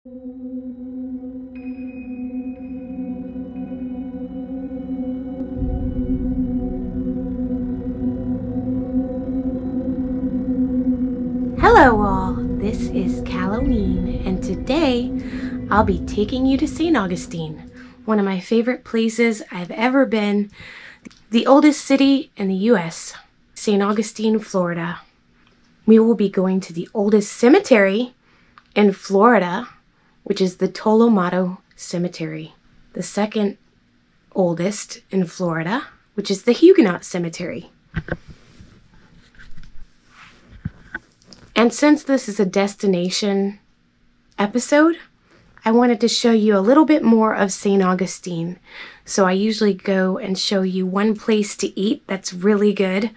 Hello all, this is Halloween, and today I'll be taking you to St. Augustine, one of my favorite places I've ever been, the oldest city in the US, St. Augustine, Florida. We will be going to the oldest cemetery in Florida, which is the Tolomato Cemetery, the second oldest in Florida, which is the Huguenot Cemetery. And since this is a destination episode, I wanted to show you a little bit more of St. Augustine. So I usually go and show you one place to eat that's really good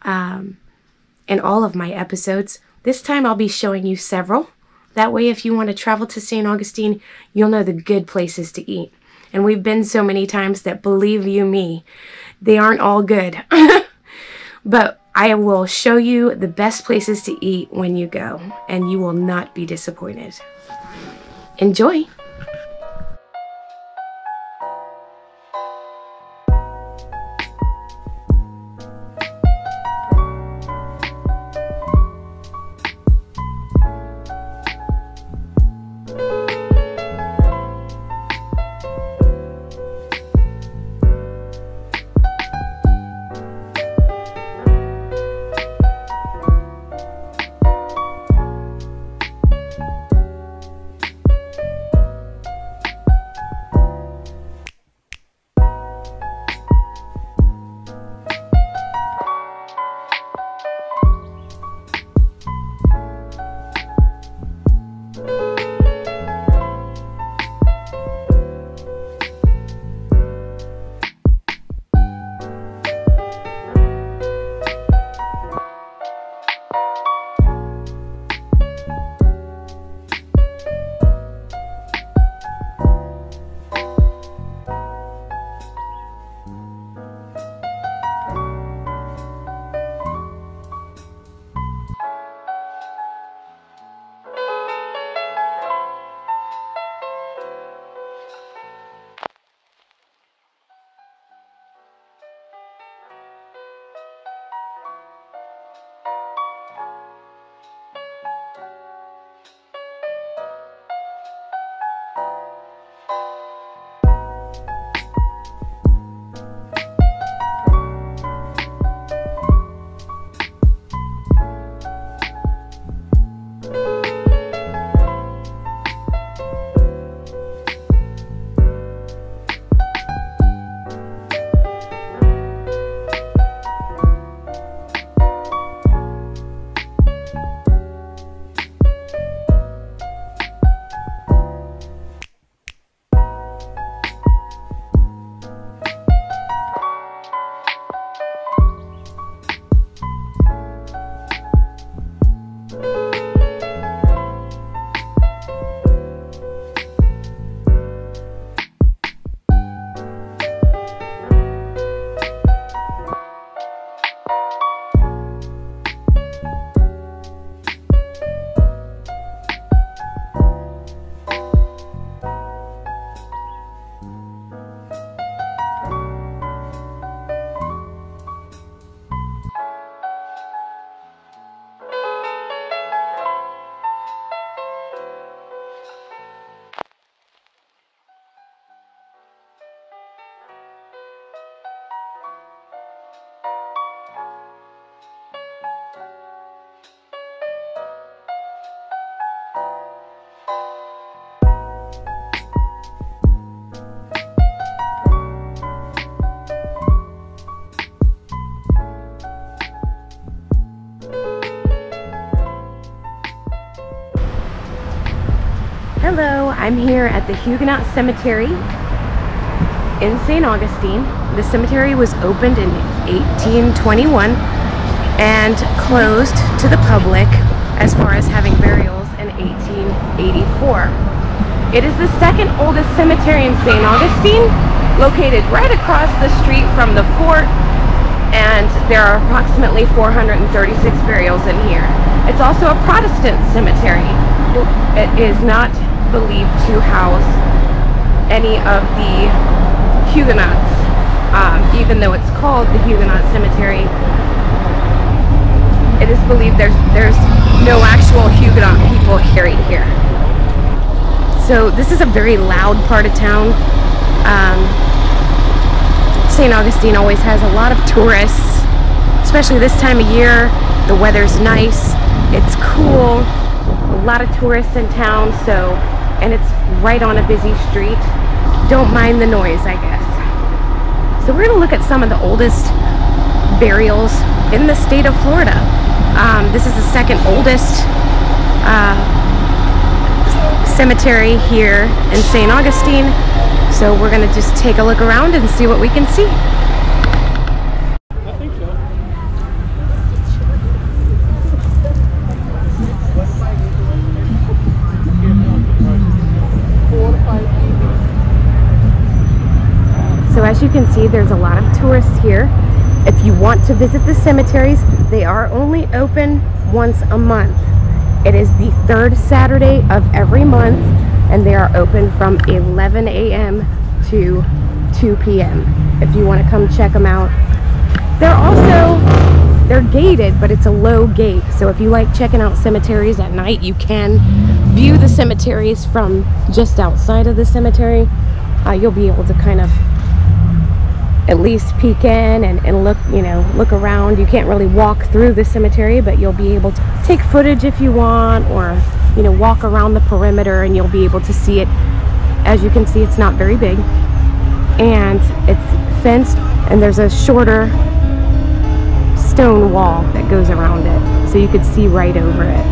in all of my episodes. This time I'll be showing you several. That way, if you want to travel to St. Augustine, you'll know the good places to eat. And we've been so many times that, believe you me, they aren't all good. But I will show you the best places to eat when you go, and you will not be disappointed. Enjoy! Hello, I'm here at the Huguenot Cemetery in St. Augustine. The cemetery was opened in 1821 and closed to the public as far as having burials in 1884. It is the second oldest cemetery in St. Augustine, located right across the street from the fort, and there are approximately 436 burials in here. It's also a Protestant cemetery. It is not believed to house any of the Huguenots, even though it's called the Huguenot Cemetery. It is believed there's no actual Huguenot people buried here. So this is a very loud part of town. St. Augustine always has a lot of tourists, especially this time of year. The weather's nice, it's cool, a lot of tourists in town, so, and it's right on a busy street. Don't mind the noise, I guess. So we're gonna look at some of the oldest burials in the state of Florida. This is the second oldest cemetery here in St. Augustine. So we're gonna just take a look around and see what we can see. I think so. So as you can see, there's a lot of tourists here. If you want to visit the cemeteries, they are only open once a month. It is the third Saturday of every month, and they are open from 11 a.m. to 2 p.m. if you want to come check them out. They're gated, but it's a low gate, so if you like checking out cemeteries at night, you can view the cemeteries from just outside of the cemetery. You'll be able to kind of at least peek in and look, you know, look around. You can't really walk through the cemetery, but you'll be able to take footage if you want, or, you know, walk around the perimeter and you'll be able to see it. As you can see, it's not very big, and it's fenced, and there's a shorter stone wall that goes around it, so you could see right over it.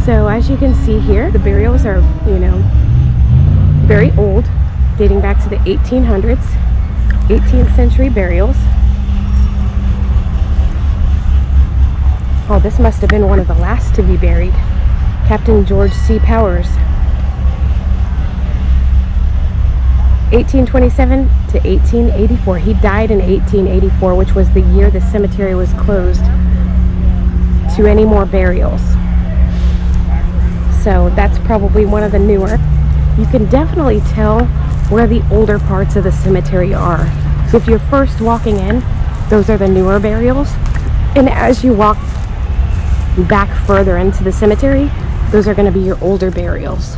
So as you can see here, the burials are, you know, very old, dating back to the 1800s, 18th century burials. Oh, this must have been one of the last to be buried. Captain George C. Powers. 1827 to 1884. He died in 1884, which was the year the cemetery was closed to any more burials. So that's probably one of the newer. You can definitely tell where the older parts of the cemetery are. So if you're first walking in, those are the newer burials. And as you walk back further into the cemetery, those are going to be your older burials.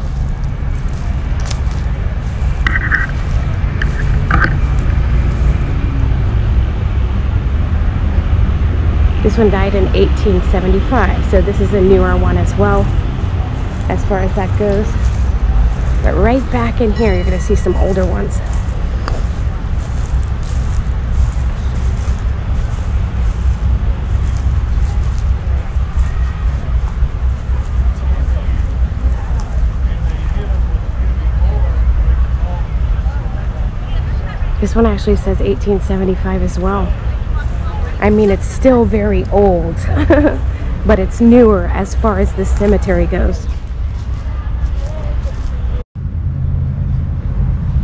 This one died in 1875, so this is a newer one as well, as far as that goes. But right back in here, you're going to see some older ones. This one actually says 1875 as well. I mean, it's still very old, but it's newer as far as the cemetery goes.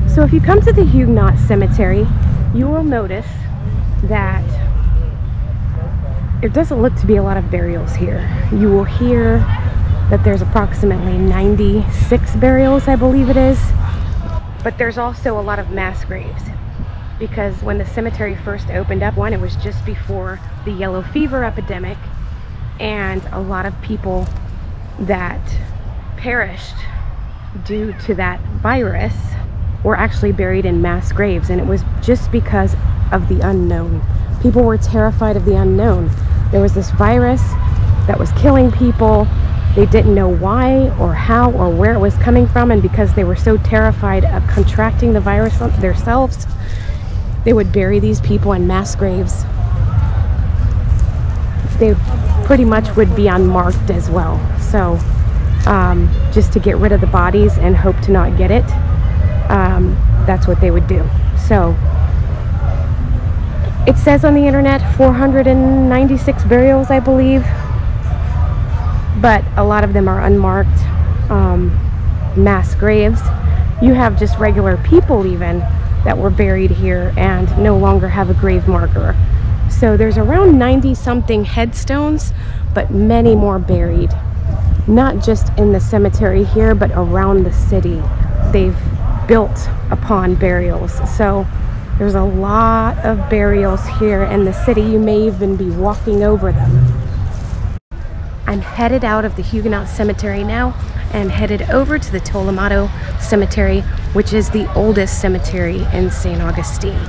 So if you come to the Huguenot Cemetery, you will notice that there doesn't look to be a lot of burials here. You will hear that there's approximately 96 burials, I believe it is, but there's also a lot of mass graves. Because when the cemetery first opened up, it was just before the yellow fever epidemic, and a lot of people that perished due to that virus were actually buried in mass graves, and it was just because of the unknown. People were terrified of the unknown. There was this virus that was killing people. They didn't know why or how or where it was coming from, and because they were so terrified of contracting the virus themselves, they would bury these people in mass graves. They pretty much would be unmarked as well. So just to get rid of the bodies and hope to not get it, that's what they would do. So it says on the internet 496 burials, I believe, but a lot of them are unmarked mass graves. You have just regular people even that were buried here and no longer have a grave marker. So there's around 90 something headstones, but many more buried. Not just in the cemetery here, but around the city. They've built upon burials. So there's a lot of burials here in the city. You may even be walking over them. I'm headed out of the Huguenot Cemetery now and headed over to the Tolomato Cemetery, which is the oldest cemetery in St. Augustine.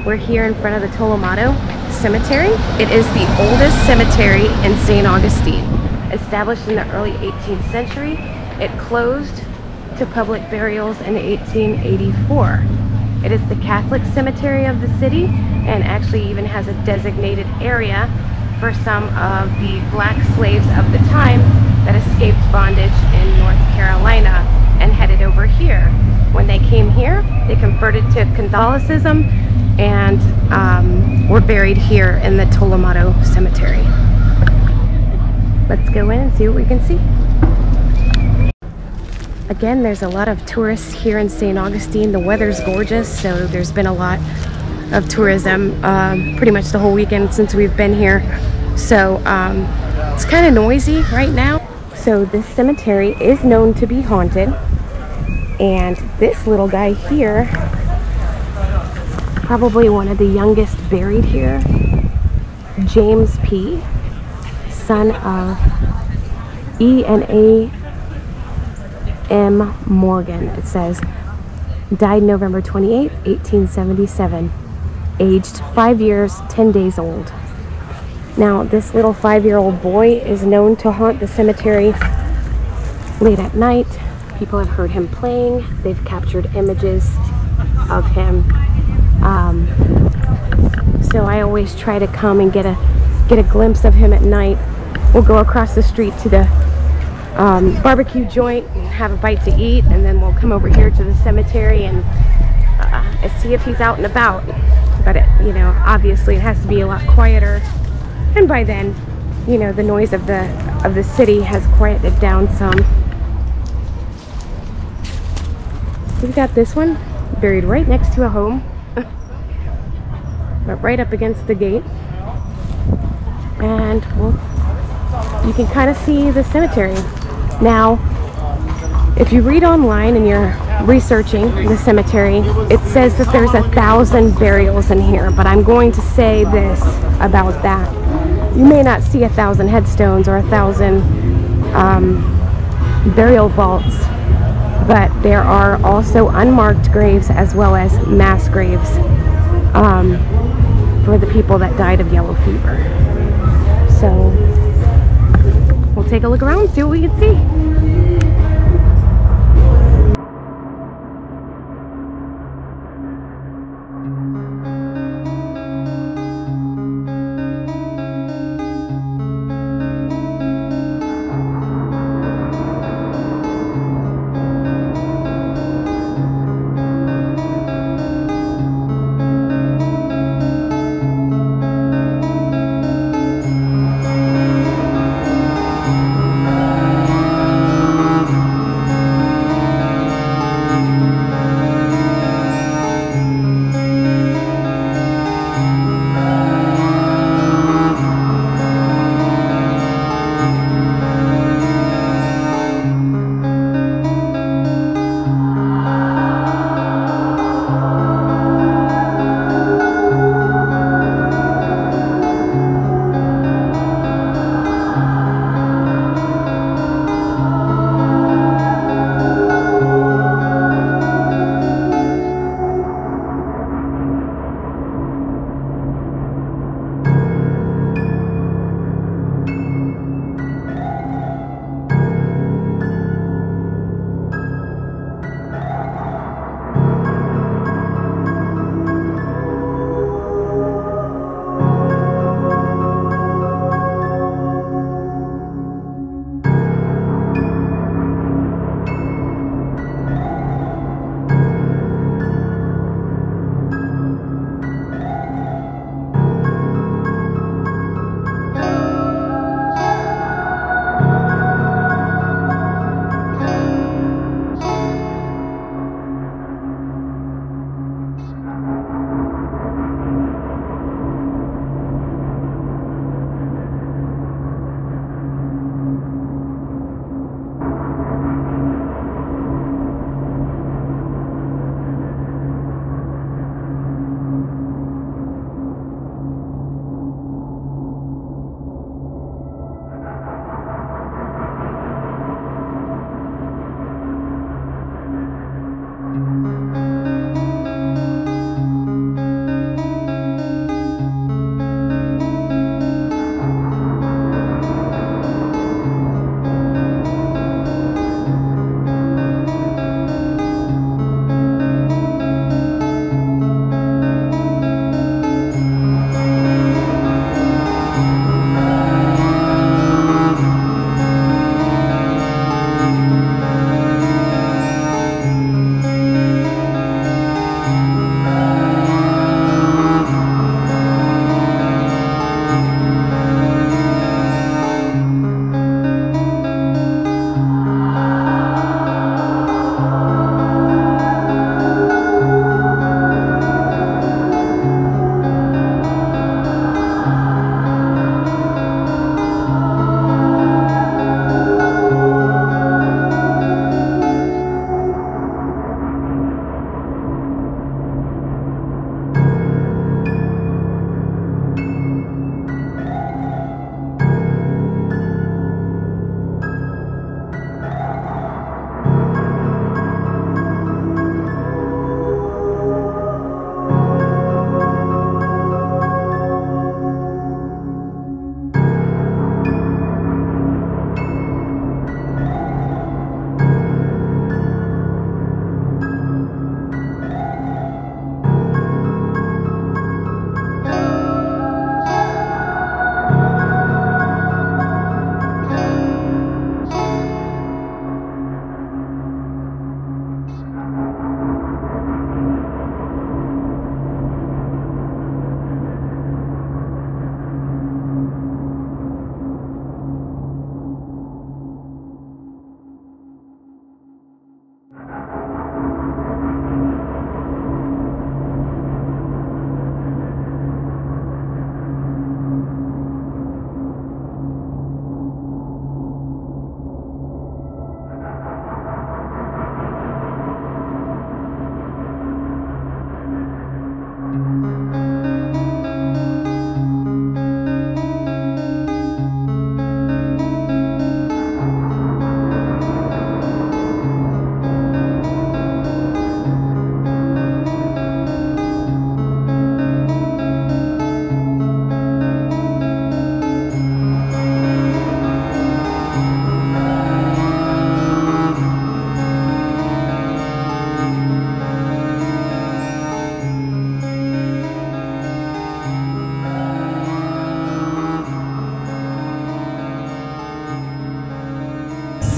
We're here in front of the Tolomato Cemetery. It is the oldest cemetery in St. Augustine. Established in the early 18th century, it closed to public burials in 1884. It is the Catholic cemetery of the city and actually even has a designated area for some of the black slaves of the time that escaped bondage in North Carolina and headed over here. When they came here, they converted to Catholicism and were buried here in the Tolomato Cemetery. Let's go in and see what we can see. Again, there's a lot of tourists here in St. Augustine. The weather's gorgeous, so there's been a lot of tourism pretty much the whole weekend since we've been here. So it's kind of noisy right now. So this cemetery is known to be haunted. And this little guy here, probably one of the youngest buried here, James P., son of E. and A. M. Morgan, it says, died November 28, 1877, aged 5 years, 10 days old. Now, this little 5-year-old boy is known to haunt the cemetery late at night. People have heard him playing. They've captured images of him. So I always try to come and get a glimpse of him at night. We'll go across the street to the barbecue joint and have a bite to eat, and then we'll come over here to the cemetery and see if he's out and about. But you know, obviously it has to be a lot quieter, and by then, you know, the noise of the city has quieted down some. We've got this one buried right next to a home, but right up against the gate, and you can kind of see the cemetery. Now, if you read online and you're researching the cemetery, it says that there's 1,000 burials in here, but I'm going to say this about that. You may not see 1,000 headstones or 1,000 burial vaults, but there are also unmarked graves as well as mass graves for the people that died of yellow fever. So we'll take a look around and see what we can see.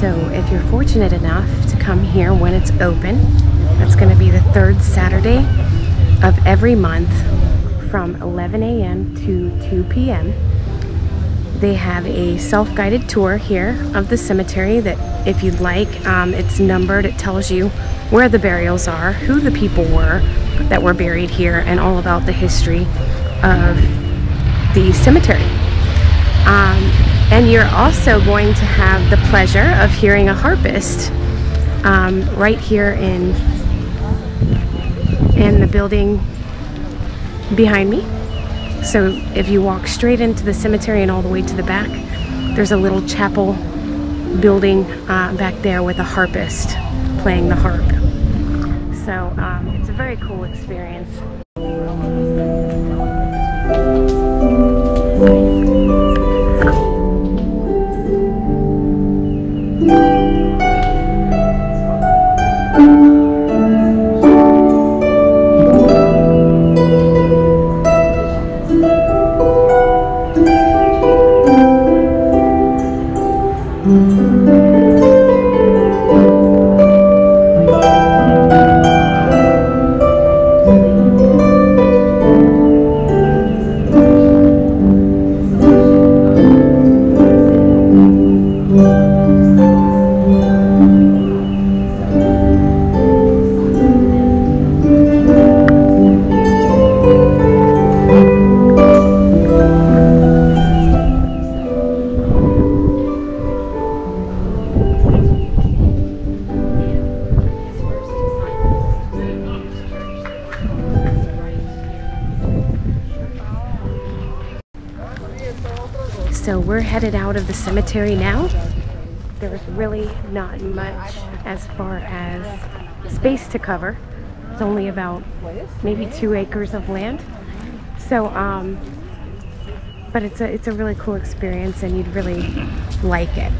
So if you're fortunate enough to come here when it's open, that's going to be the third Saturday of every month from 11 a.m. to 2 p.m. They have a self-guided tour here of the cemetery that if you'd like, it's numbered. It tells you where the burials are, who the people were that were buried here, and all about the history of the cemetery. And you're also going to have the pleasure of hearing a harpist right here in the building behind me. So if you walk straight into the cemetery and all the way to the back, there's a little chapel building back there with a harpist playing the harp. So it's a very cool experience. So we're headed out of the cemetery now. There's really not much as far as space to cover. It's only about maybe 2 acres of land. So, but it's a really cool experience, and you'd really like it.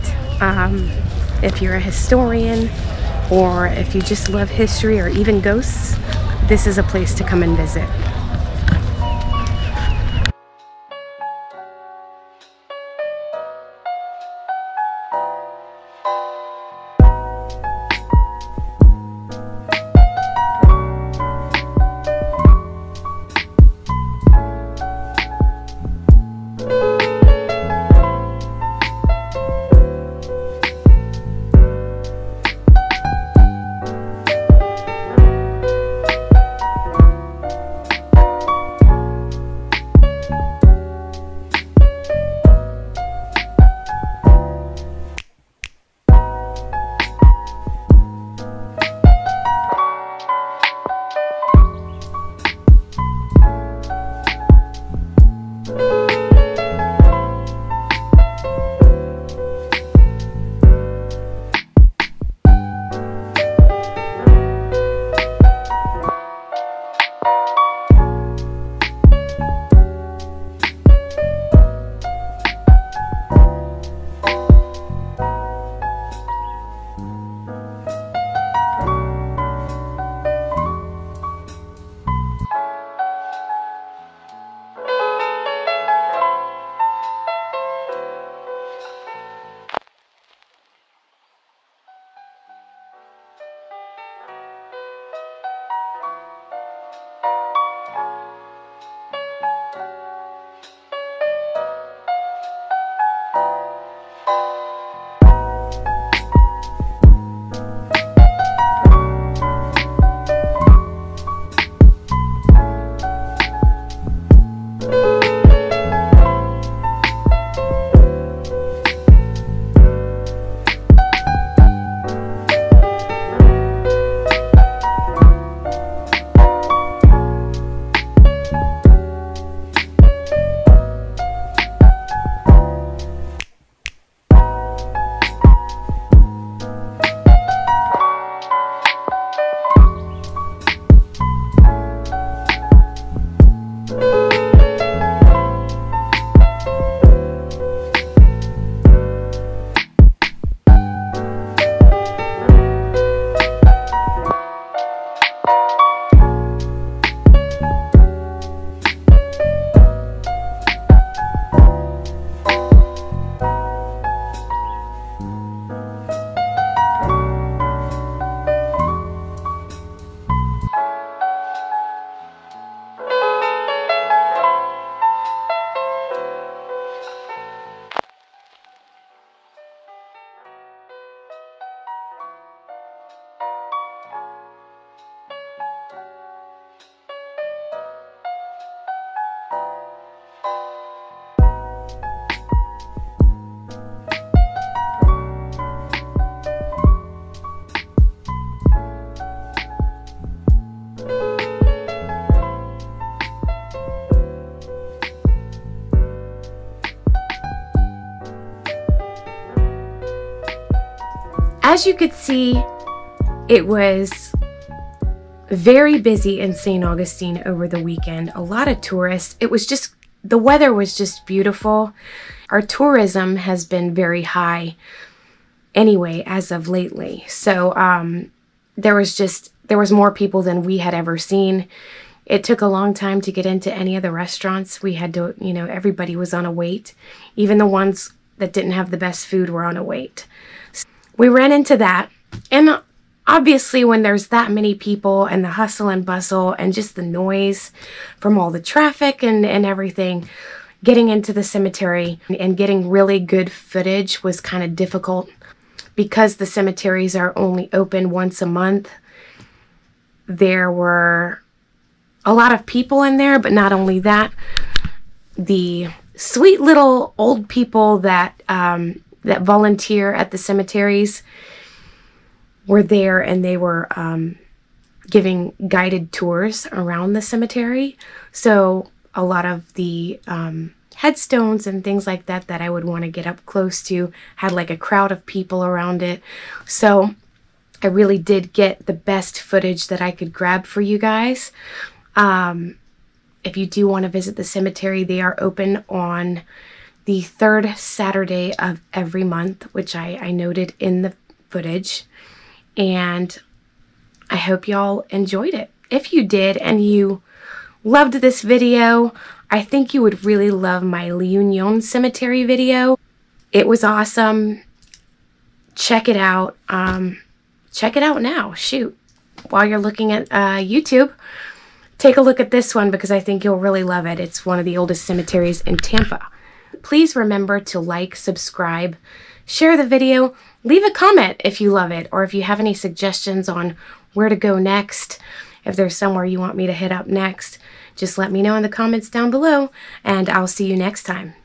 If you're a historian, or if you just love history or even ghosts, this is a place to come and visit. As you could see, it was very busy in St. Augustine over the weekend. A lot of tourists. It was just, the weather was just beautiful. Our tourism has been very high anyway as of lately. So there was more people than we had ever seen. It took a long time to get into any of the restaurants. We had to, you know, everybody was on a wait. Even the ones that didn't have the best food were on a wait. So we ran into that. And obviously when there's that many people and the hustle and bustle and just the noise from all the traffic and everything, getting into the cemetery and getting really good footage was kind of difficult because the cemeteries are only open once a month. There were a lot of people in there, but not only that, the sweet little old people that that volunteer at the cemeteries were there, and they were giving guided tours around the cemetery. So a lot of the headstones and things like that that I would want to get up close to had like a crowd of people around it. So I really did get the best footage that I could grab for you guys. If you do want to visit the cemetery, they are open on the third Saturday of every month, which I noted in the footage. And I hope y'all enjoyed it. If you did and you loved this video, I think you would really love my L'Union Cemetery video. It was awesome. Check it out. Check it out now. Shoot. While you're looking at YouTube, take a look at this one because I think you'll really love it. It's one of the oldest cemeteries in Tampa. Please remember to like, subscribe, share the video, leave a comment if you love it, or if you have any suggestions on where to go next. If there's somewhere you want me to hit up next, just let me know in the comments down below, and I'll see you next time.